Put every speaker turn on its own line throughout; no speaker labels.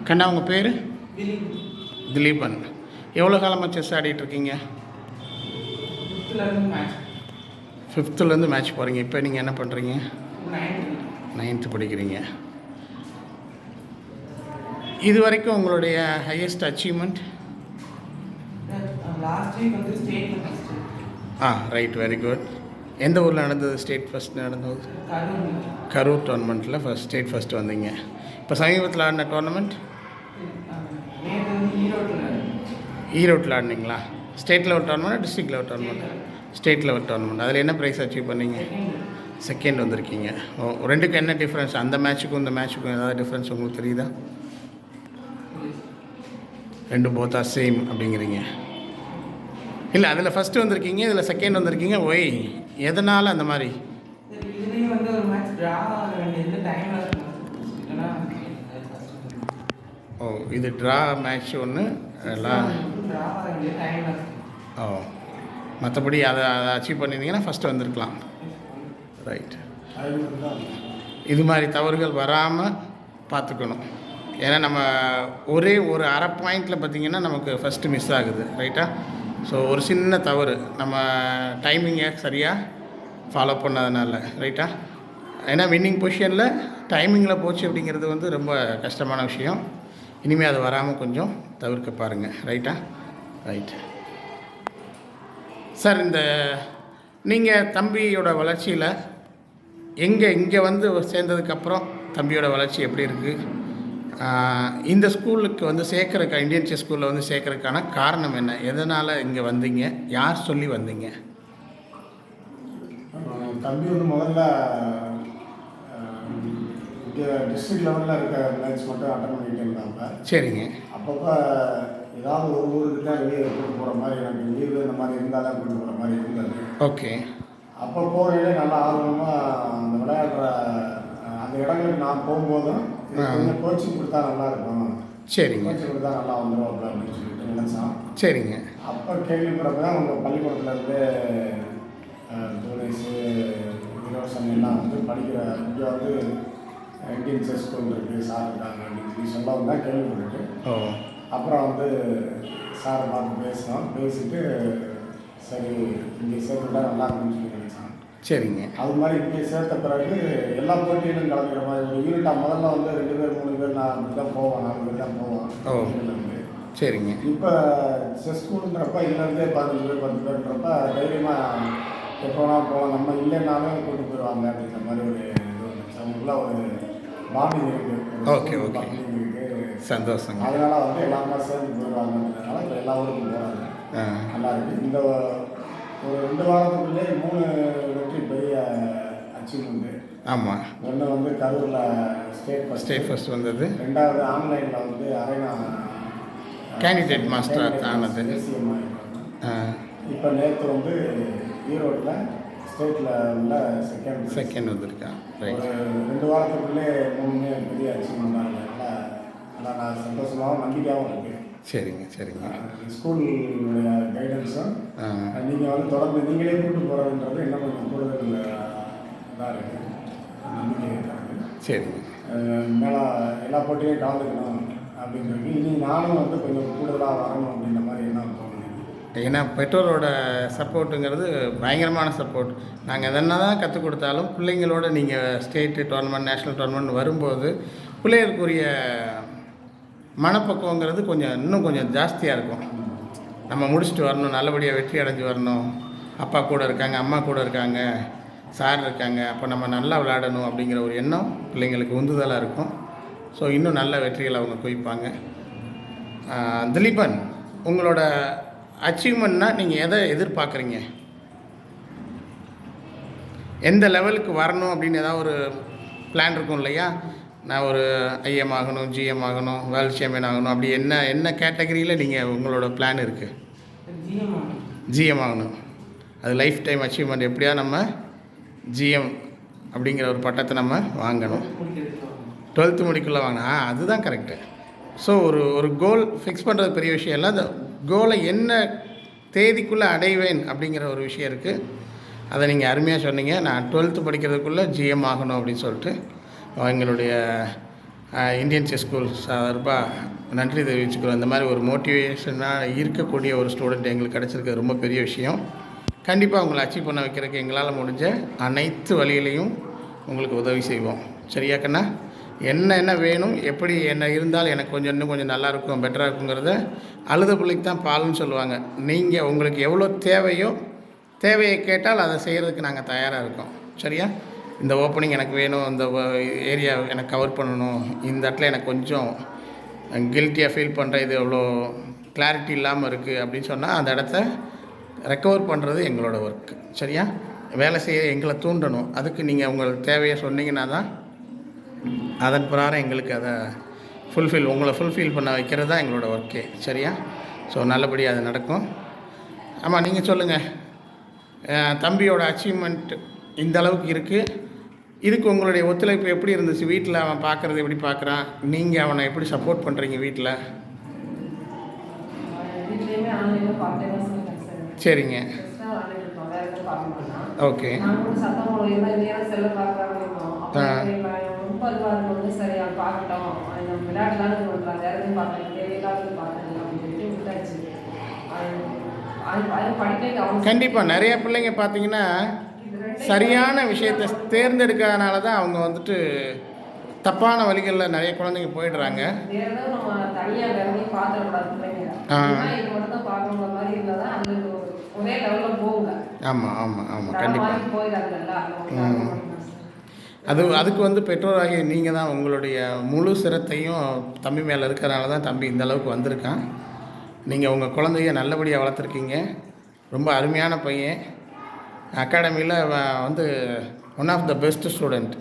கண்ணா உங்கள் பேர்? திலீபன். எவ்வளோ காலமாக செஸ் ஆடிட்டுருக்கீங்க? 5th மேட்ச் போகிறீங்க. இப்போ நீங்கள் என்ன பண்ணுறீங்க? 9th படிக்கிறீங்க. இது வரைக்கும் உங்களுடைய highest achievement? Right, very good. எந்த ஊரில் நடந்தது ஸ்டேட் ஃபஸ்ட் நடந்தது? கரூர் டோர்னமெண்ட்டில் ஸ்டேட் ஃபஸ்ட் வந்தீங்க. இப்போ சமீபத்தில் ஆடின டோர்னமெண்ட் ஈரோட்டில் ஆடினீங்களா? State level tournament, district level tournament? State level tournament. அதில் என்ன ப்ரைஸ் அச்சீவ் பண்ணீங்க? செகண்ட் வந்திருக்கீங்க. ரெண்டுக்கும் என்ன டிஃப்ரென்ஸ்? அந்த மேட்ச்சுக்கும் இந்த மேட்ச்சுக்கும் ஏதாவது டிஃப்ரென்ஸ் உங்களுக்கு தெரியுதா? ரெண்டும் போத்தா சேம் அப்படிங்கிறீங்க. இல்லை, அதில் ஃபஸ்ட்டு வந்திருக்கீங்க, இதில் செகண்ட் வந்திருக்கீங்க. ஒய், எதனால் அந்த மாதிரி? இது ட்ரா மேட்ச் ஒன்று எல்லாம். மற்றபடி அதை அச்சீவ் பண்ணியிருந்தீங்கன்னா ஃபஸ்ட்டு வந்திருக்கலாம். ரைட். இது மாதிரி தவறுகள் வராமல் பார்த்துக்கணும். ஏன்னா நம்ம ஒரே ஒரு அரை பாயிண்டில் பார்த்திங்கன்னா நமக்கு ஃபஸ்ட்டு மிஸ் ஆகுது. ரைட்டா? ஸோ ஒரு சின்ன தவறு நம்ம டைமிங்கை சரியாக ஃபாலோ பண்ணதுனால. ரைட்டா? ஏன்னா வின்னிங் பொசிஷனில் டைமிங்கில் போச்சு அப்படிங்கிறது ரொம்ப கஷ்டமான விஷயம். இனிமேல் அது வராமல் கொஞ்சம் தவிர்க்க பாருங்கள். ரைட்டா? Right sir. இந்த நீங்கள் தம்பியோட வளர்ச்சியில் இங்கே சேர்ந்ததுக்கப்புறம் தம்பியோட வளர்ச்சி எப்படி இருக்குது? இந்த ஸ்கூலுக்கு சேர்க்குறதுக்கு, இந்தியன் செஸ் ஸ்கூலில் சேர்க்குறதுக்கான காரணம் என்ன? எதனால் இங்கே வந்தீங்க? யார் சொல்லி வந்தீங்க?
தம்பி முதல்ல டிஸ்ட்ரிக்ட் லெவலில் இருக்க மேட்ச் மட்டும் அட்டன் பண்ணிகிட்டு இருந்தாங்க.
சரிங்க.
அப்பப்போ ஏதாவது ஒரு ஊருக்கு தான் வெளியே கூட்டு போகிற மாதிரி, எனக்கு லீவு இந்த மாதிரி இருந்தால் தான் கூட்டு போகிற மாதிரி இருந்தது.
ஓகே.
அப்போ போகையிலே நல்லா ஆர்வமாக அந்த விளையாடுற அந்த இடங்களுக்கு நான் போகும்போதும் கொஞ்சம் கோச்சிங் கொடுத்தா நல்லாயிருக்கும்.
சரிங்க.
கோச்சிங் கொடுத்தா நல்லா வந்துடும் அப்படின்னு சொல்லிட்டு நினச்சான்.
சரிங்க.
அப்போ கேள்விப்படுறப்ப தான் உங்கள் பள்ளிக்கூடத்துலேருந்து டூரிஸு இலவசம் எல்லாம் படிக்கிற இங்கே இந்தியன் செஸ் ஸ்கூல் இருக்குது, சார் இருக்காங்க அப்படின்னு சொல்லவும் தான் கேள்விப்பட்டு அப்புறம் சாரை பார்த்து பேசினோம். பேசிட்டு சரி இங்கே சேர்த்துட்டா நல்லா இருக்குன்னு சொல்லி நினச்சான்.
சரிங்க.
அது மாதிரி இங்கே சேர்த்த பிறகு எல்லா போட்டியிலும் கலந்துக்கிற மாதிரி ஒரு யூனிட்டாக முதல்ல 2 பேர் 3 பேர் நான் அப்படி தான் போவேன், 4 பேர் தான் போவேன்.
சரிங்க.
இப்போ செஸ் ஸ்கூலுன்றப்ப இதுலேருந்தே 15 பேர் 10 பேருன்றப்ப தைரியமாக எப்போ வேணால் போகலாம், நம்ம இல்லைன்னாலும் கூட்டு போயிடுவாங்க அப்படின்ற மாதிரி ஒரு இது வந்துச்சு. அவங்களுக்குள்ள ஒரு பாண்டிங் இருக்குது.
ஓகே ஓகே, சந்தோஷங்க.
அதனால் எல்லாமே சேர்ந்து போயிடுவாங்கன்றதுனால இப்போ எல்லா ஊருக்கும் போகிறாங்க. நல்லா இருக்குது. இந்த ஒரு 2 வாரத்துக்குள்ளே 3 வெற்றி பெரிய அச்சீவ்மெண்ட்டு.
ஆமாம்.
ஒன்று கரூரில் ஸ்டேட் ஃபஸ்ட் வந்தது. 2வது ஆன்லைனில் அரேனா
கேண்டிடேட் மாஸ்டர் ஆனது.
இப்போ நேற்று ஈரோட்டில் ஸ்டேட்டில் உள்ள செகண்ட்
வந்திருக்கான்.
ஒரு 2 வாரத்துக்குள்ளே 3 பெரிய அச்சீவ்மெண்ட் ஆனாங்க. நல்லா நான் சந்தோஷமாகவும் நம்பிக்கையாகவும் இருக்குது.
சரிங்க. சரிங்க.
ஸ்கூலுடைய கைடன்ஸும் நீங்கள் தொடர்ந்து நீங்களே கூட்டு போகிறதுன்றது இன்னும் கொஞ்சம் கூடுதல் இதாக இருக்குது, நம்பிக்கை இருக்காது.
சரிங்க.
மேலே எல்லா போட்டியும் கலந்துக்கணும் அப்படின்றது. இனி நானும் கொஞ்சம் கூடுதலாக வரணும் அப்படின்ற மாதிரி என்ன தோணுது.
ஏன்னா பெற்றோரோட சப்போர்ட்டுங்கிறது பயங்கரமான சப்போர்ட். நாங்கள் எதனா தான் கற்றுக் கொடுத்தாலும் பிள்ளைங்களோட நீங்கள் ஸ்டேட்டு டோர்னமெண்ட், நேஷ்னல் டோர்னமெண்ட் வரும்போது பிள்ளைகளுக்குரிய மனப்பக்குவங்கிறது இன்னும் கொஞ்சம் ஜாஸ்தியாக இருக்கும். நம்ம முடிச்சுட்டு வரணும், நல்லபடியாக வெற்றி அடைஞ்சு வரணும், அப்பா கூட இருக்காங்க, அம்மா கூட இருக்காங்க, சார் இருக்காங்க, அப்போ நம்ம நல்லா விளையாடணும் அப்படிங்கிற ஒரு எண்ணம் பிள்ளைங்களுக்கு உந்துதலாக இருக்கும். ஸோ இன்னும் நல்ல வெற்றிகளை அவங்க குவிப்பாங்க. திலீபன், உங்களோட அச்சீவ்மெண்ட்னால் நீங்கள் எதை எதிர்பார்க்குறீங்க? எந்த லெவலுக்கு வரணும் அப்படின்னு ஏதாவது ஒரு பிளான் இருக்கும் இல்லையா? நான் ஒரு ஐஎம் ஆகணும், ஜிஎம் ஆகணும், வேர்ல்டு சாம்பியன் ஆகணும், அப்படி என்ன கேட்டகரியில் நீங்கள் உங்களோட பிளான் இருக்குது? ஜிஎம் ஆகணும். அது லைஃப் டைம் அச்சீவ்மெண்ட். எப்படியா நம்ம ஜிஎம் அப்படிங்கிற ஒரு பட்டத்தை நம்ம வாங்கணும். 12th முடிக்குள்ளே வாங்கினா அதுதான் கரெக்டு. ஸோ ஒரு கோல் ஃபிக்ஸ் பண்ணுறது பெரிய விஷயம் இல்லை. அந்த கோலை என்ன தேதிக்குள்ளே அடைவேன் அப்படிங்கிற ஒரு விஷயம் இருக்குது. அதை நீங்கள் அருமையாக சொன்னீங்க. நான் 12th படிக்கிறதுக்குள்ளே ஜிஎம் ஆகணும் அப்படின்னு சொல்லிட்டு எங்களுடைய இந்தியன் செஸ் ஸ்கூல் சார்பாக நன்றி தெரிவிச்சுக்கிறோம். இந்த மாதிரி ஒரு மோட்டிவேஷனாக இருக்கக்கூடிய ஒரு ஸ்டூடெண்ட் எங்களுக்கு கிடச்சிருக்கிறது ரொம்ப பெரிய விஷயம். கண்டிப்பாக உங்களை அச்சீவ் பண்ண வைக்கிறதுக்கு எங்களால் முடிஞ்ச அனைத்து வழியிலையும் உங்களுக்கு உதவி செய்வோம். சரியா கண்ணா? என்ன வேணும், எப்படி என்ன இருந்தால் எனக்கு கொஞ்சம் இன்னும் கொஞ்சம் நல்லாயிருக்கும், பெட்டராக இருக்குங்கிறத அழுத பிள்ளைக்கு தான் பால்னு சொல்லுவாங்க. நீங்கள் உங்களுக்கு எவ்வளோ தேவையை கேட்டால் அதை செய்கிறதுக்கு நாங்கள் தயாராக இருக்கோம். சரியா? இந்த ஓப்பனிங் எனக்கு வேணும், இந்த ஏரியா எனக்கு கவர் பண்ணணும், இந்த இடத்துல எனக்கு கொஞ்சம் கில்ட்டியாக ஃபீல் பண்ணுறேன், இது எவ்வளோ கிளாரிட்டி இல்லாமல் இருக்குது அப்படின்னு சொன்னால் அந்த இடத்த ரெக்கவர் பண்ணுறது எங்களோட ஒர்க்கு. சரியா? வேலை செய்ய எங்களை தூண்டணும். அதுக்கு நீங்கள் உங்களுக்கு தேவையை சொன்னீங்கன்னா தான் அதன் பிரகாரம் எங்களுக்கு அதை உங்களை ஃபுல்ஃபில் பண்ண வைக்கிறது தான் எங்களோட ஒர்க்கே. சரியா? ஸோ நல்லபடியாக அது நடக்கும். ஆமாம், நீங்கள் சொல்லுங்கள். தம்பியோட அச்சீவ்மெண்ட் இந்த அளவுக்கு இருக்குது. இதுக்கு உங்களுடைய ஒத்துழைப்பு எப்படி இருந்துச்சு? வீட்டில் அவன் பார்க்குறது எப்படி பார்க்குறான்? நீங்கள் அவனை எப்படி சப்போர்ட் பண்ணுறீங்க வீட்டில்? சரிங்க. ஓகே. கண்டிப்பாக நிறைய பிள்ளைங்க பார்த்தீங்கன்னா சரியான விஷயத்தை தேர்ந்தெடுக்காதனால தான் அவங்க வந்துட்டு தப்பான வழிகளில் நிறைய குழந்தைங்க போயிடுறாங்க. ஆமாம் ஆமாம் ஆமாம், கண்டிப்பாக. அதுக்கு வந்து பெற்றோராகிய நீங்கள் தான் உங்களுடைய முழு சிரத்தையும் தம்பி மேலே இருக்கிறனால தான் தம்பி இந்த அளவுக்கு வந்திருக்கான். நீங்கள் உங்கள் குழந்தைய நல்லபடியாக வளர்த்துருக்கீங்க. ரொம்ப அருமையான பையன். அகாடமியில் வந்து one of the best student.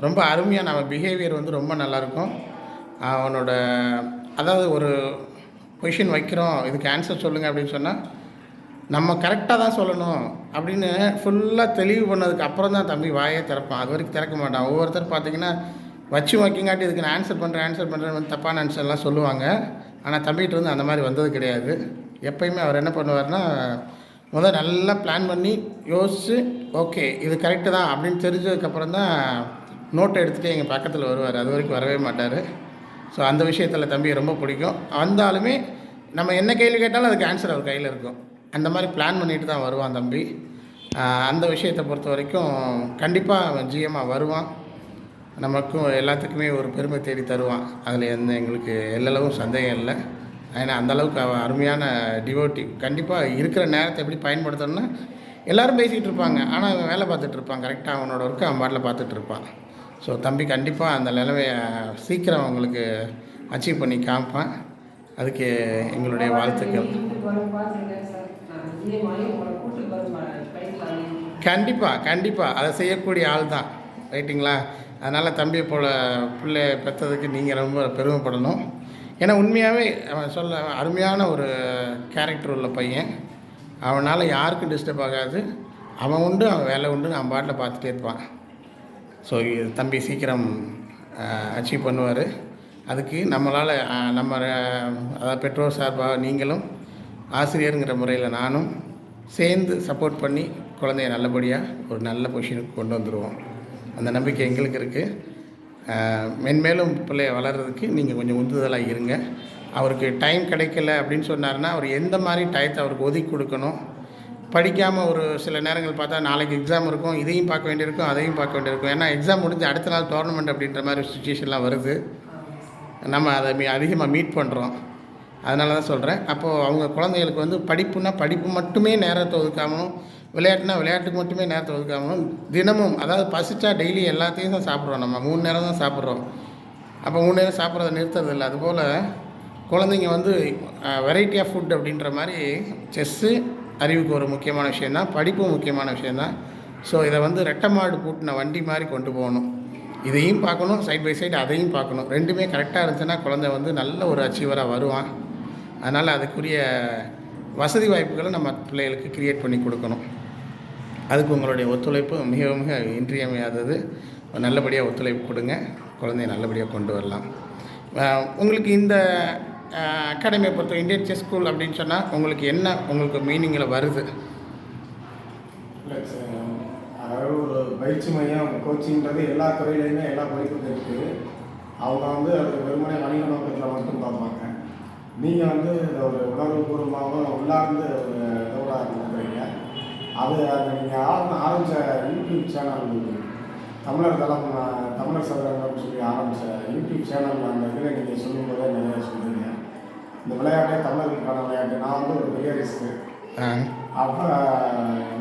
ரொம்ப அருமையான அவன் பிஹேவியர் வந்து ரொம்ப நல்லாயிருக்கும். அவனோட அதாவது ஒரு பொசிஷன் வைக்கிறோம், இதுக்கு ஆன்சர் சொல்லுங்கள் அப்படின்னு சொன்னால் நம்ம கரெக்டாக தான் சொல்லணும் அப்படின்னு ஃபுல்லாக தெளிவு பண்ணதுக்கு அப்புறம் தான் தம்பி வாயே திறப்பான். அது வரைக்கும் திறக்க மாட்டான். ஒவ்வொருத்தர் பார்த்திங்கன்னா வச்சு வைக்கிங்காட்டி இதுக்கு நான் ஆன்சர் பண்ணுறேன் வந்து தப்பான ஆன்சர்லாம் சொல்லுவாங்க. ஆனால் தம்பிகிட்ட வந்து அந்த மாதிரி வந்தது கிடையாது. எப்பயுமே அவர் என்ன பண்ணுவார்னா நல்லா பிளான் பண்ணி யோசித்து ஓகே இது கரெக்டு தான் அப்படின்னு தெரிஞ்சதுக்கப்புறம் தான் நோட்டை எடுத்துகிட்டு எங்கள் பக்கத்தில் வருவார். அது வரைக்கும் வரவே மாட்டார். ஸோ அந்த விஷயத்தில் தம்பியை ரொம்ப பிடிக்கும். வந்தாலுமே நம்ம என்ன கேள்வி கேட்டாலும் அதுக்கு ஆன்சர் அவர் கையில் இருக்கும். அந்த மாதிரி பிளான் பண்ணிட்டு தான் வருவான் தம்பி. அந்த விஷயத்தை பொறுத்த வரைக்கும் கண்டிப்பாக அவன் ஜிஎம்மாக வருவான். நமக்கும் எல்லாத்துக்குமே ஒரு பெருமை தேடி தருவான். அதில் எங்களுக்கு எல்லளவும் சந்தேகம் இல்லை. ஏன்னா அந்தளவுக்கு அவன் அருமையான டிவோட்டிவ். கண்டிப்பாக இருக்கிற நேரத்தை எப்படி பயன்படுத்தணும்னா எல்லோரும் பேசிகிட்டு இருப்பாங்க, ஆனால் அவன் வேலை பார்த்துட்டு இருப்பான். கரெக்டாக அவனோட ஒர்க்கு அவன் பாட்டில் பார்த்துட்டு இருப்பான். ஸோ தம்பி கண்டிப்பாக அந்த நிலவையை சீக்கிரம் அவங்களுக்கு அச்சீவ் பண்ணி காமிப்பான். அதுக்கு எங்களுடைய வாழ்த்துக்கள். கண்டிப்பாக அதை செய்யக்கூடிய ஆள் தான். ரைட்டுங்களா? அதனால் தம்பியை போல் பிள்ளை பெற்றதுக்கு நீங்கள் ரொம்ப பெருமைப்படணும். ஏன்னா உண்மையாகவே அவன் அருமையான ஒரு கேரக்டர் உள்ள பையன். அவனால் யாருக்கும் டிஸ்டர்ப் ஆகாது. அவன் உண்டு, அவன் வேலை உண்டு, அவன் பாட்டில் பார்த்துட்டே இருப்பான். ஸோ தம்பி சீக்கிரம் அச்சீவ் பண்ணுவார். அதுக்கு நம்மளால் அதாவது பெற்றோர் சார்பாக நீங்களும் ஆசிரியருங்கிற முறையில் நானும் சேர்ந்து சப்போர்ட் பண்ணி குழந்தைய நல்லபடியாக ஒரு நல்ல பொசிஷனுக்கு கொண்டு வந்துடுவோம். அந்த நம்பிக்கை எங்களுக்கு இருக்குது. மென்மேலும் பிள்ளைய வளர்கிறதுக்கு நீங்கள் கொஞ்சம் உந்துதலாக இருங்க. அவருக்கு டைம் கிடைக்கல அப்படின்னு சொன்னார்னா அவர் எந்த மாதிரி டயத்தை அவருக்கு ஒதுக்கி கொடுக்கணும். படிக்காமல் ஒரு சில நேரங்கள் பார்த்தா நாளைக்கு எக்ஸாம் இருக்கும், இதையும் பார்க்க வேண்டியிருக்கும், அதையும் பார்க்க வேண்டியிருக்கும். ஏன்னா எக்ஸாம் முடிஞ்சு அடுத்த நாள் டோர்னமெண்ட் அப்படின்ற மாதிரி சுச்சுவேஷன்லாம் வருது. நம்ம அதை அதிகமாக மீட் பண்ணுறோம். அதனால தான் சொல்கிறேன். அப்போது அவங்க குழந்தைகளுக்கு வந்து படிப்புனா படிப்பு மட்டுமே நேரத்தை ஒதுக்காமலும், விளையாட்டுனா விளையாட்டுக்கு மட்டுமே நேரத்தை ஒதுக்காமலும், தினமும் அதாவது பசிச்சா டெய்லி எல்லாத்தையும் தான் சாப்பிட்றோம். நம்ம 3 நேரம் தான் சாப்பிட்றோம். அப்போ 3 நேரம் சாப்பிட்றத நிறுத்துறது இல்லை. அதுபோல் குழந்தைங்க வந்து வெரைட்டி ஆஃப் ஃபுட் அப்படின்ற மாதிரி செஸ்ஸு அறிவுக்கு ஒரு முக்கியமான விஷயந்தான், படிப்பும் முக்கியமான விஷயந்தான். ஸோ இதை வந்து ரெட்டை மாடு பூட்டின வண்டி மாதிரி கொண்டு போகணும். இதையும் பார்க்கணும், சைட் பை சைடு அதையும் பார்க்கணும். ரெண்டுமே கரெக்டாக இருந்துச்சுன்னா குழந்தை வந்து நல்ல ஒரு அச்சீவராக வருவான். அதனால் அதுக்குரிய வசதி வாய்ப்புகளை நம்ம பிள்ளைகளுக்கு க்ரியேட் பண்ணி கொடுக்கணும். அதுக்கு உங்களுடைய ஒத்துழைப்பு மிக மிக இன்றியமையாதது. நல்லபடியாக ஒத்துழைப்பு கொடுங்க, குழந்தைய நல்லபடியாக கொண்டு வரலாம். உங்களுக்கு இந்த அகாடமியை பொறுத்த இந்தியன் செஸ் ஸ்கூல் அப்படின்னு சொன்னால் உங்களுக்கு என்ன உங்களுக்கு மீனிங்கில் வருது?
இல்லை அதாவது ஒரு பயிற்சி மையம் கோச்சிங்கிறது எல்லா துறையிலையுமே எல்லா படிப்புக்கும் இருக்குது. அவங்க வந்து அது வெறுமனே வணிக நோக்கத்தில் மட்டும் பார்ப்பாங்க. நீங்கள் வந்து ஒரு உணர்வுபூர்வமாகவும் உள்ளார்ந்து ஒரு இதோட இருக்கிறீங்க. அது நீங்கள் ஆரம்பித்த யூடியூப் சேனல் தமிழர் சதுரங்கம்னு சொல்லி ஆரம்பித்த யூடியூப் சேனல் அந்த இதில் நீங்கள் சொல்லும்போதே நிறைய சொல்லுவீங்க. இந்த விளையாட்டே தமிழர்களுக்கான விளையாட்டு. நான் வந்து ஒரு பெரியரிஸ்ட்டு. அப்போ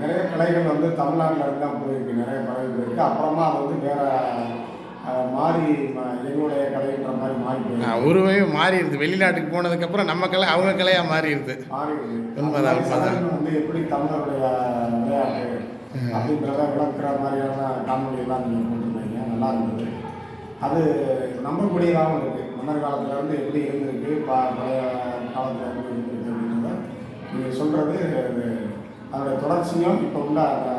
நிறைய கலைகள் வந்து தமிழ்நாட்டில் இருந்து தான் போயிருக்கு, நிறைய பறவை போயிருக்கு. அப்புறமா அது வந்து வேறு மாறி எங்களுடைய கலைன்ற மாதிரி மாறி போயிருக்கு.
உருவே மாறிடுது. வெளிநாட்டுக்கு போனதுக்கப்புறம் நம்ம கலை அவங்க கலையாக மாறிடுது. உண்மைதான் உண்மைதான்.
வந்து எப்படி தமிழருடைய விளையாட்டு அப்படின்றத விளக்குற மாதிரியான காணொலியெல்லாம் நீங்கள் போட்டிருந்தீங்க, நல்லா இருந்தது. அது நம்பக்கூடியதாகவும் இருக்குது. மன்னர் காலத்துலேருந்து எப்படி இருந்திருக்கு, பழைய காலத்தில் எப்படி இருந்திருக்கு அப்படின்றத நீங்கள் சொல்கிறது அதோடைய தொடர்ச்சியும் இப்போ உள்ள அந்த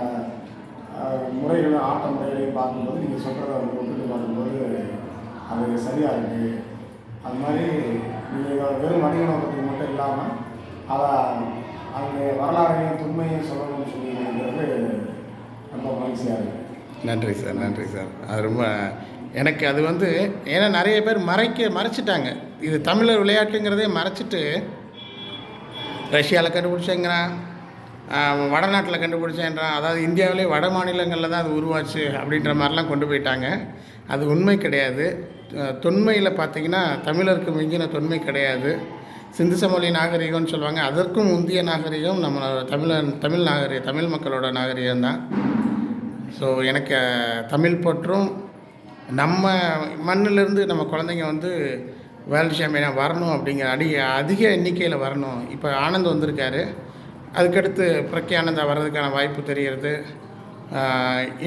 முறைகளும் ஆட்ட முறைகளையும் பார்க்கும்போது நீங்கள் சொல்கிறத ஒப்பிட்டு பார்க்கும்போது அது சரியாக இருக்குது. அது மாதிரி நீங்கள் வெறும் வணிக நோக்கத்துக்கு மட்டும் இல்லாமல் அதை அதனுடைய வரலாறையும் தொன்மையும் சொல்லணும்னு சொல்லி நினைக்கிறது ரொம்ப மகிழ்ச்சியாக இருக்குது.
நன்றி சார், நன்றி சார். அது ரொம்ப எனக்கு அது வந்து ஏன்னா நிறைய பேர் மறைச்சிட்டாங்க. இது தமிழர் விளையாட்டுங்கிறதே மறைச்சிட்டு ரஷ்யாவில் கண்டுபிடிச்சேங்கிறான், வடநாட்டில் கண்டுபிடிச்சேன்றான். அதாவது இந்தியாவிலே வட மாநிலங்களில் தான் அது உருவாச்சு அப்படின்ற மாதிரிலாம் கொண்டு போயிட்டாங்க. அது உண்மை கிடையாது. தொன்மையில் பார்த்திங்கன்னா தமிழருக்கு மிஞ்சின தொன்மை கிடையாது. சிந்து சமவெளி நாகரிகம்னு சொல்லுவாங்க. அதற்கும் முந்தைய நாகரிகம் நம்ம தமிழ் நாகரிகம், தமிழ் மக்களோட நாகரிகம் தான். ஸோ எனக்கு தமிழ் பற்றும் நம்ம மண்ணிலேருந்து நம்ம குழந்தைங்க வந்து வேர்ல்டு சாம்பியனாக வரணும் அப்படிங்கிற அதிக எண்ணிக்கையில் வரணும். இப்போ ஆனந்த் வந்திருக்காரு, அதுக்கடுத்து பிரக்யா ஆனந்தா வர்றதுக்கான வாய்ப்பு தெரிகிறது.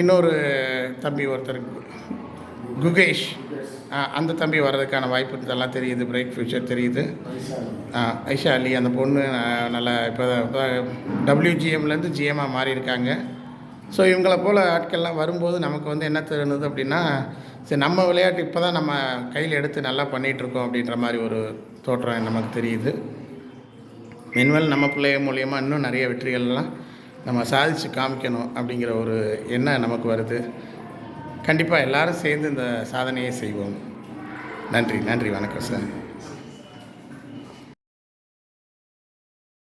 இன்னொரு தம்பி ஒருத்தர் குகேஷ், அந்த தம்பி வர்றதுக்கான வாய்ப்பு இதெல்லாம் தெரியுது. பிரைட் ஃப்யூச்சர் தெரியுது. ஐஷா அலி அந்த பொண்ணு நல்லா இப்போ WGMலேருந்து GMஆ மாறி இருக்காங்க. ஸோ இவங்களை போல் ஆட்கள்லாம் வரும்போது நமக்கு வந்து என்ன தருணுது அப்படின்னா, சரி நம்ம விளையாட்டு இப்போ தான் நம்ம கையில் எடுத்து நல்லா பண்ணிகிட்ருக்கோம் அப்படின்ற மாதிரி ஒரு தோற்றம் நமக்கு தெரியுது. இனிமேல் நம்ம பிள்ளைய மூலியமாக இன்னும் நிறைய வெற்றிகள்லாம் நம்ம சாதித்து காமிக்கணும் அப்படிங்கிற ஒரு எண்ணம் நமக்கு வருது. கண்டிப்பாக எல்லோரும் சேர்ந்து இந்த சாதனையை செய்வோம். நன்றி, நன்றி, வணக்கம் சார்.